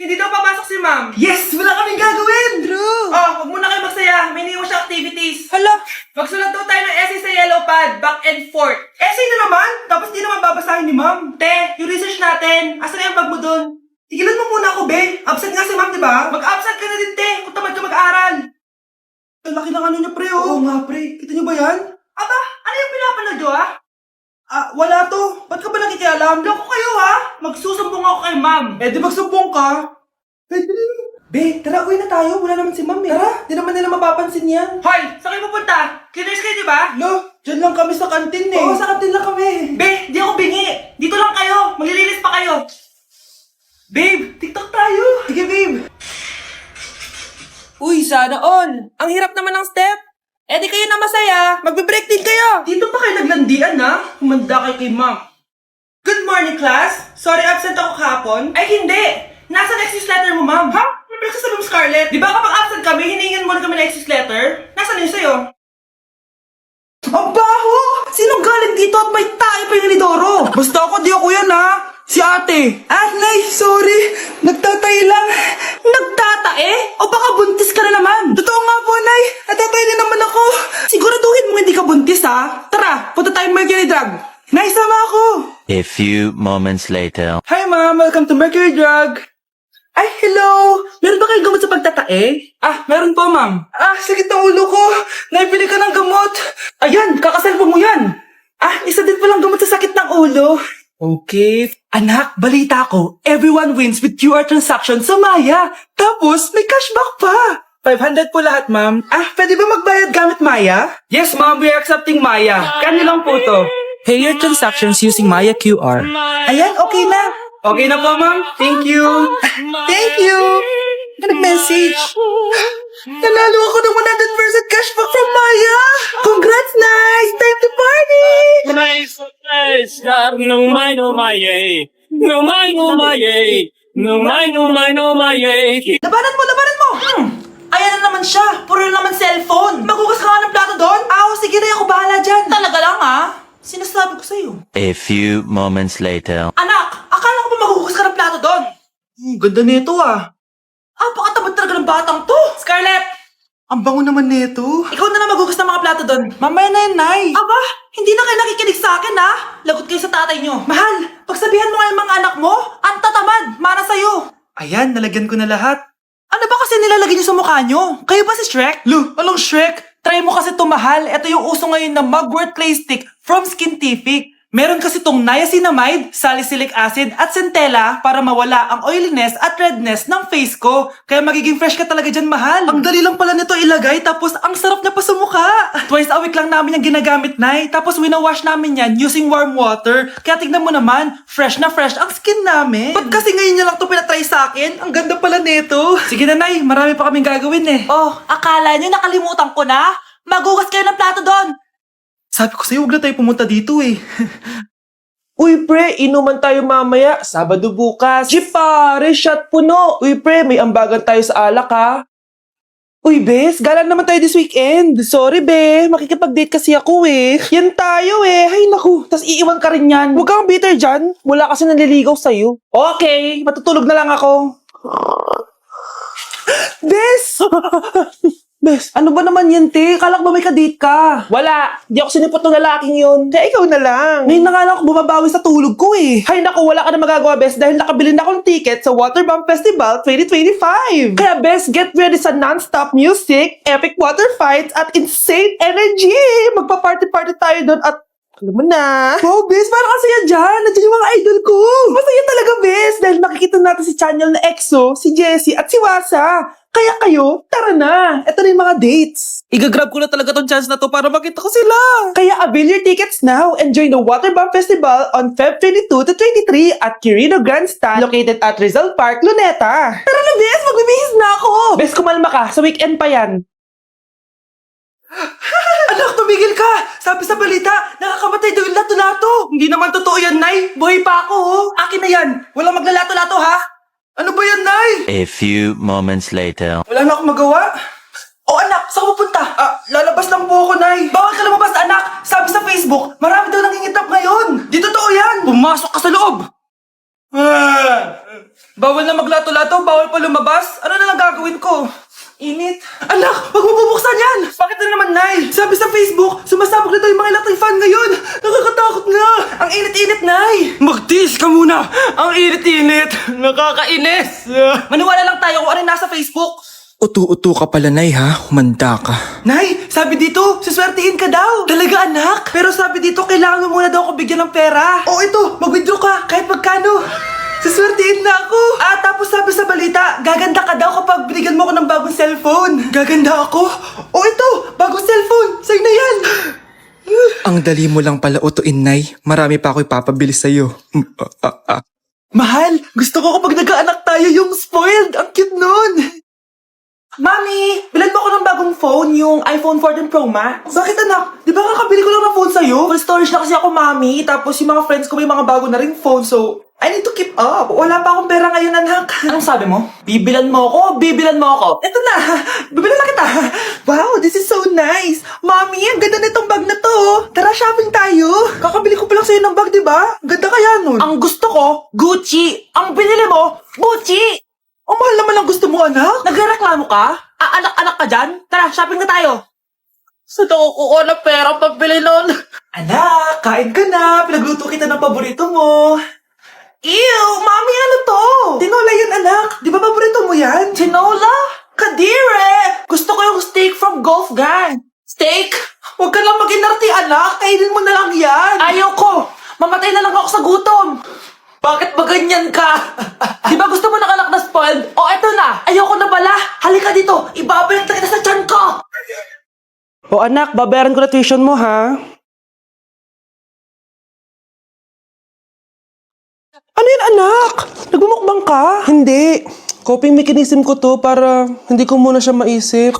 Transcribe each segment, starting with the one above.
hindi daw papasok si ma'am. Yes! Wala kaming gagawin! True! Oh, huwag muna kayo magsaya. May iniwan siya activities. Hala! Magsulat daw tayo ng essay sa yellow pad, back and forth. Essay na naman! Tapos di naman babasahin ni ma'am. Te, yung research natin, asan na yung bag mo dun? Tigilan mo muna ako, be. Absent nga si ma'am, di ba? Mag-absent ka na din, te, kung tamad ka mag-aral. Ang laki ng ano niya, pre, oh. Oo nga, pre. Kita niyo ba yan? Aba, ano yung pinapanood nyo, ha? Wala to. Ba't ka ba nakikialam? Loko kayo, ha? Magsusumbong ako kay ma'am. Eh, di magsumbong ka. Pwede rin. Be, tara, uwi na tayo. Wala naman si ma'am, eh. Tara, di naman nila mapapansin yan. Hoy, saan kayo pupunta? Cleaners kayo, di ba? Lo, dyan lang kami sa kantin, eh. Oo, sa kantin lang kami. Be, di ako bingi. Dito lang kayo. Maglilinis pa kayo. Babe, TikTok tayo. Sige, babe. Uy, sana all! Ang hirap naman ng step! Eh di kayo na masaya! Magbe-break din kayo! Dito pa kayo naglandian, ha? Humanda kayo kay ma'am. Good morning, class. Sorry, absent ako kahapon. Ay, hindi. Nasa excuse letter mo, ma'am. Ha? Ano pinagsasabi mo, Scarlett? Di ba kapag absent kami, hiningan mo na kami ng excuse letter? Nasaan yun sa'yo? Ang baho! Sinong galing dito at may tayo pa yung inidoro? Basta ako, di ako yan, ha? Si ate. Nay, sorry. Nagtatay lang. Nagtatae? O baka buntis ka na naman? Totoo nga po, Nay. Natatay din naman ako. Siguraduhin mo hindi ka buntis, ha? Tara, punta tayo Mercury Drug. Nay, sama ako. A few moments later. Hi, ma'am. Welcome to Mercury Drug. Ay, hello! Meron ba kayong gamot sa pagtatae? Meron po, ma'am. Sakit ng ulo ko. Naibili ka ng gamot. Ayan, kakasalpong mo yan. Isa din palang gamot sa sakit ng ulo. Okay. Anak, balita ko, everyone wins with QR transaction sa Maya. Tapos, may cashback pa. 500 po lahat, ma'am. Pwede ba magbayad gamit Maya? Yes, ma'am. We are accepting Maya. Kanilang po to. Pay your transactions using Maya QR. Ayan, okay na. Okay na po, ma'am. Thank you. Thank you. Nag-message. Nanalo ako ng 100% cashback from Maya. Congrats, nice. Time to party. Nice, nice. No my, no my, yay. No my, no my, yay. No my, no my, no my, yay. Labanan mo, labanan mo. Ayan na naman siya. Puro na naman cellphone. Magugas ka nga ng plato doon? Sige na, ako bahala dyan. Talaga lang, ha? Sinasabi ko sa'yo. A few moments later. Anak, akala ko ba magugas ka ng plato doon? Ganda nito, Pakatabat talaga ng batang to. Scarlett! Ang bango naman nito. Ikaw na magugas ng mga plato doon. Mamaya na yan, Nay. Aba, hindi na kayo nakikinig sa akin, ha? Lagot kayo sa tatay nyo. Mahal, pagsabihan mo nga yung mga anak mo, ang tatamad, mana sa'yo. Ayan, nalagyan ko na lahat. Ano ba kasi nilalagay niyo sa mukha nyo? Kayo ba si Shrek? Lu, anong Shrek? Try mo kasi mahal. Ito yung uso ngayon na Mugwort Clay Stick from Skintific. Meron kasi tong niacinamide, salicylic acid at centella para mawala ang oiliness at redness ng face ko. Kaya magiging fresh ka talaga dyan, mahal. Ang dali lang pala nito ilagay tapos ang sarap niya pa sa mukha. Twice a week lang namin yung ginagamit, Nay. Tapos winawash namin yan using warm water. Kaya tignan mo naman, fresh na fresh ang skin namin. Ba't kasi ngayon niya lang ito pinatry sa akin? Ang ganda pala nito. Sige na, Nay. Marami pa kaming gagawin eh. Oh, akala niyo nakalimutan ko na? Magugas kayo ng plato doon. Sabi ko sa'yo, huwag na tayo pumunta dito eh. Uy pre, inuman tayo mamaya. Sabado bukas. Di pare, shot puno. Uy pre, may ambagan tayo sa alak ha. Uy bes, gala naman tayo this weekend. Sorry be, makikipag-date kasi ako eh. Yan tayo eh. Hay naku, tas iiwan ka rin yan. Huwag kang bitter dyan. Wala kasi naliligaw sa'yo. Okay, matutulog na lang ako. Bes! Bes, ano ba naman yan, te? Kala ko ba may kadate ka? Wala. Di ako sinipot ng lalaking yun. Kaya ikaw na lang. Ngayon na nga lang ako bumabawi sa tulog ko eh. Hay naku, wala ka na magagawa, Bes, dahil nakabili na akong ticket sa Waterbomb Festival 2025. Kaya, Bes, get ready sa non-stop music, epic water fights, at insane energy. Magpa-party-party tayo doon at alam mo na. Wow, Bes, parang kasi yan dyan. Nandiyan yung mga idol ko. Masaya talaga, Bes, dahil makikita natin si Channel na EXO, si Jessie, at si Wasa. Kaya kayo, tara na. Ito na yung mga dates. Igagrab ko na talaga tong chance na to para makita ko sila. Kaya avail your tickets now and join the Waterbomb Festival on Feb 22 to 23 at Quirino Grandstand located at Rizal Park, Luneta. Tara na, Bes. Magbibihis na ako. Bes, kumalma ka. Sa weekend pa yan. Anak, tumigil ka! Sabi sa balita, nakakamatay daw yung lato-lato. Hindi naman totoo yan, Nay. Buhay pa ako, oh. Akin na yan. Walang maglalato-lato, ha? Ano ba yan, Nay? A few moments later. Wala na akong magawa. Oh, anak, saan ka pupunta? Lalabas lang po ako, Nay. Bawal ka lumabas, anak. Sabi sa Facebook, marami daw nangingitap ngayon. Di totoo yan. Pumasok ka sa loob. Bawal na maglato-lato, bawal pa lumabas. Ano na lang gagawin ko? Init. Anak, wag mo bubuksan yan! Bakit na naman, Nay? Sabi sa Facebook, sumasabog na daw yung mga electric fan ngayon. Nakakatakot nga. Ang init-init, Nay. Magtiis ka muna. Ang init-init. Nakakainis. Maniwala lang tayo kung ano yung nasa Facebook. Utu-utu ka pala, Nay, ha? Humanda ka. Nay, sabi dito, siswertihin ka daw. Talaga, anak? Pero sabi dito, kailangan mo muna daw ako bigyan ng pera. O ito, mag-withdraw ka, kahit magkano. Siswertihin na ako. Tapos sabi sa balita, gaganda ka daw kapag binigyan mo ako ng bagong cellphone. Gaganda ako? O ito, bagong cellphone. Sa'yo na yan. Ang dali mo lang pala utuin, Nay. Marami pa ako ipapabili sa'yo. Mahal, gusto ko kapag nagkaanak tayo yung spoiled. Ang cute nun. Mami, bilan mo ako ng bagong phone, yung iPhone 14 Pro Max. Bakit anak? Di ba kakabili ko lang ng phone sa'yo? Full storage na kasi ako, Mami. Tapos yung mga friends ko may mga bago na ring phone, so I need to keep up. Wala pa akong pera ngayon, anak. Anong sabi mo? Bibilan mo ako? Bibilan mo ako? Eto na, bibilan na kita. Wow, this is so nice. Mami, ang ganda nitong bag na to. Tara, shopping tayo. Kakabili ko pa lang sa'yo ng bag, di ba? Ganda kaya nun. Ang gusto ko, Gucci. Ang binili mo, Gucci. Ang mahal naman ang gusto mo, anak. Nagreklamo ka? Anak-anak ka dyan? Tara, shopping na tayo. Saan ako kukuha ng pera pambili nun? Anak, kain ka na. Pinagluto kita ng paborito mo. Ew, Mami, ano to? Tinola yan, anak. Di ba paborito mo yan? Tinola? Kadire! Gusto ko yung steak from Golf Gang. Steak? Huwag ka lang mag-inarti, anak. Kainin mo na lang yan. Ayoko. Mamatay na lang ako sa gutom. Bakit ba ganyan ka? Di ba gusto mo ng anak na spoiled? O eto na, ayoko na pala. Halika dito, ibabalik na kita sa tiyan ko. O anak, babayaran ko na tuition mo, ha? Ano yan, anak? Nagmumukbang ka? Hindi. Coping mechanism ko to para hindi ko muna siya maisip.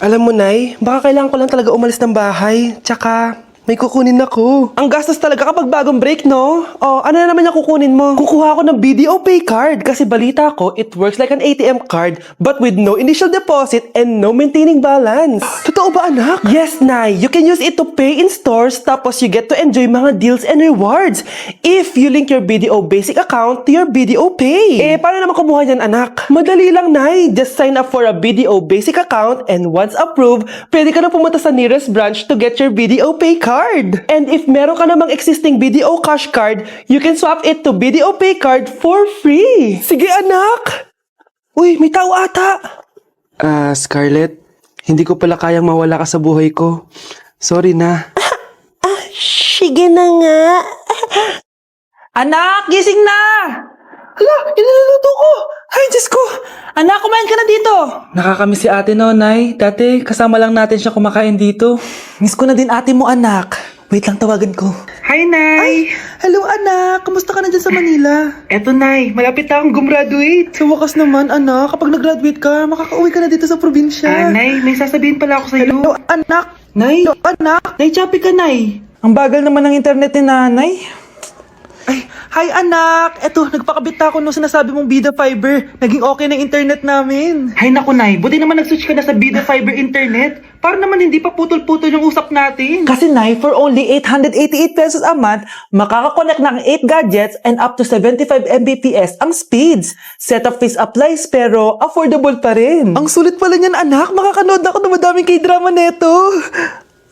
Alam mo, Nay, baka kailangan ko lang talaga umalis ng bahay. Tsaka, may kukunin ako. Ang gastos talaga kapag bagong break, no? O, ano na naman yung kukunin mo? Kukuha ako ng BDO Pay card kasi balita ko, it works like an ATM card but with no initial deposit and no maintaining balance. Totoo ba, anak? Yes, Nay. You can use it to pay in stores tapos you get to enjoy mga deals and rewards if you link your BDO Basic account to your BDO Pay. Eh, paano naman kumuha yan, anak? Madali lang, Nay. Just sign up for a BDO Basic account and once approved, pwede ka na pumunta sa nearest branch to get your BDO Pay card. And if meron ka namang existing BDO Cash card, you can swap it to BDO Pay card for free. Sige, anak! Uy, may tao ata! Scarlett, hindi ko pala kayang mawala ka sa buhay ko. Sorry na. Sige na nga. Anak, gising na! Hala, iniluluto ko! Ay, Diyos ko! Anak, kumain ka na dito! Nakakamiss si ate no, Nay. Dati, kasama lang natin siya kumakain dito. Miss ko na din ate mo, anak. Wait lang, tawagan ko. Hi, Nay! Hello, anak. Kamusta ka na dyan sa Manila? Eto, Nay. Malapit na akong gumraduate. Sa wakas naman, anak. Kapag nag-graduate ka, makakauwi ka na dito sa probinsya. Nay, may sasabihin pala ako sa'yo. Hello, anak. Nay! Hello, anak. Nay, choppy ka, Nay. Ang bagal naman ng internet ni Nanay. Ay, hi, anak. Eto, nagpakabit na ako nung sinasabi mong Bida Fiber. Naging okay na yung internet namin. Hay naku, Nay. Buti naman nag-switch ka na sa Bida Fiber Internet. Para naman hindi pa putol-putol yung usap natin. Kasi, Nay, for only 888 pesos a month, makakakonect ng 8 gadgets and up to 75 Mbps ang speeds. Set-up fees applies pero affordable pa rin. Ang sulit pala niyan, anak. Makakanood ako ng madaming K-drama neto.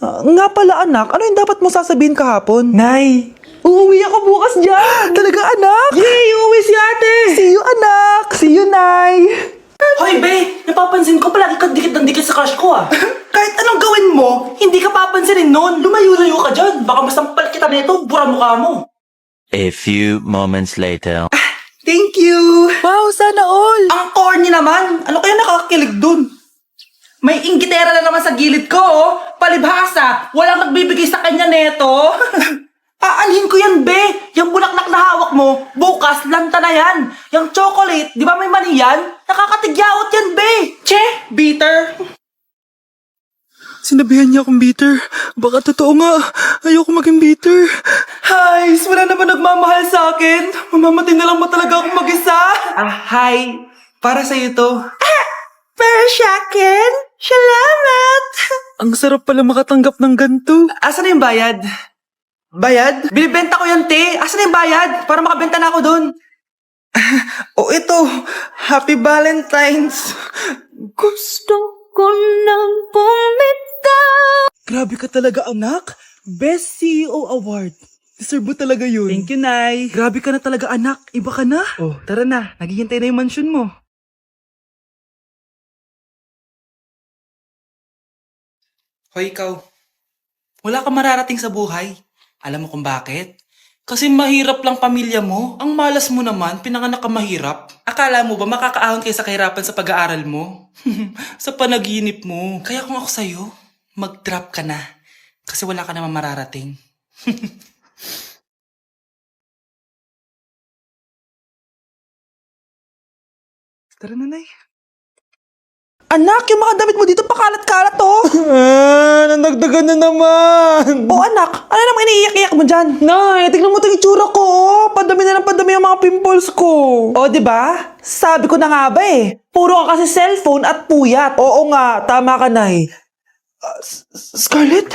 Nga pala, anak, ano yung dapat mo sasabihin kahapon? Nay, uuwi ako bukas dyan! Talaga, anak? Yay! Uuwi si ate! See you, anak! See you, Nay! Hoy, be! Napapansin ko palagi kang dikit ng dikit sa crush ko, ah. Kahit anong gawin mo, hindi ka papansinin nun. Lumayo-layo ka dyan. Baka masampal kita nito, bura mukha mo. A few moments later. Thank you! Wow, sana all! Ang corny naman! Ano kaya nakakakilig dun? May inggitera na naman sa gilid ko, oh. Palibhasa, walang nagbibigay sa kanya neto. Aanhin ko yan, be. Yung bulaklak na hawak mo, bukas, lanta na yan. Yung chocolate, di ba may mani yan? Nakakatigyawat yan, be. Che, bitter. Sinabihan niya akong bitter. Baka totoo nga. Ayoko maging bitter. Hi, wala naman nagmamahal sa akin. Mamamatay na lang ba talaga akong mag-isa? Hi. Para sa'yo to. Para sa'kin? Salamat. Ang sarap pala makatanggap ng ganito. Asan na yung bayad? Bayad? Binibenta ko yan, te. Asan na yung bayad? Para makabenta na ako doon. Oh, ito. Happy Valentine's. Gusto ko nang bumitaw. Grabe ka talaga, anak. Best CEO Award. Deserve mo talaga yun. Thank you, Nay. Grabe ka na talaga, anak. Iba ka na. Oh, tara na. Naghihintay na yung mansion mo. Hoy, ikaw. Wala ka mararating sa buhay. Alam mo kung bakit? Kasi mahirap lang pamilya mo. Ang malas mo naman, pinanganak ka mahirap. Akala mo ba makakaahon kayo sa kahirapan sa pag-aaral mo? Sa panaginip mo. Kaya kung ako sa'yo, mag-drop ka na. Kasi wala ka naman mararating. Tara na, Nay. Anak, yung mga damit mo dito pakalat-kalat oh. Nandagdagan na naman. Oh anak, ano namang iniiyak-iyak mo dyan? Nay, tignan mo itong itsura ko oh. Padami na ng padami yung mga pimples ko. Oh, di ba? Sabi ko na nga ba eh. Puro ka kasi cellphone at puyat. Oo nga, tama ka, Nay. Scarlett?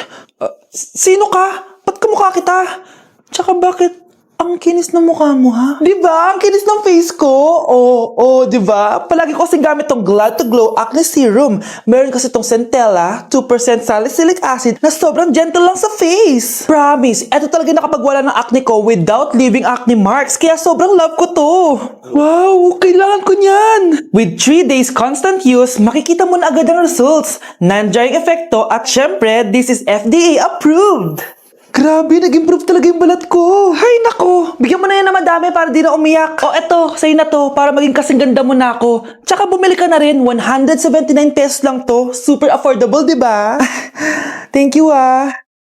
Sino ka? Ba't kamukha kita? Tsaka bakit ang kinis ng mukha mo, ha? Di ba? Ang kinis ng face ko. Oo, di ba? Palagi ko kasing gamit tong Glad to Glow Acne Serum. Meron kasi tong Centella, 2% salicylic acid na sobrang gentle lang sa face. Promise, eto talaga nakapagwala ng acne ko without leaving acne marks. Kaya sobrang love ko to. Wow, kailangan ko niyan. With 3 days constant use, makikita mo na agad ang results. Non-drying epekto at syempre, this is FDA approved. Grabe, nag-improve talaga yung balat ko. Hay nako, bigyan mo na yan na madami para di na umiyak. O eto, sa'yo na to, para maging kasing ganda mo na ako. Tsaka bumili ka na rin, 179 pesos lang to. Super affordable, di ba? Thank you ah.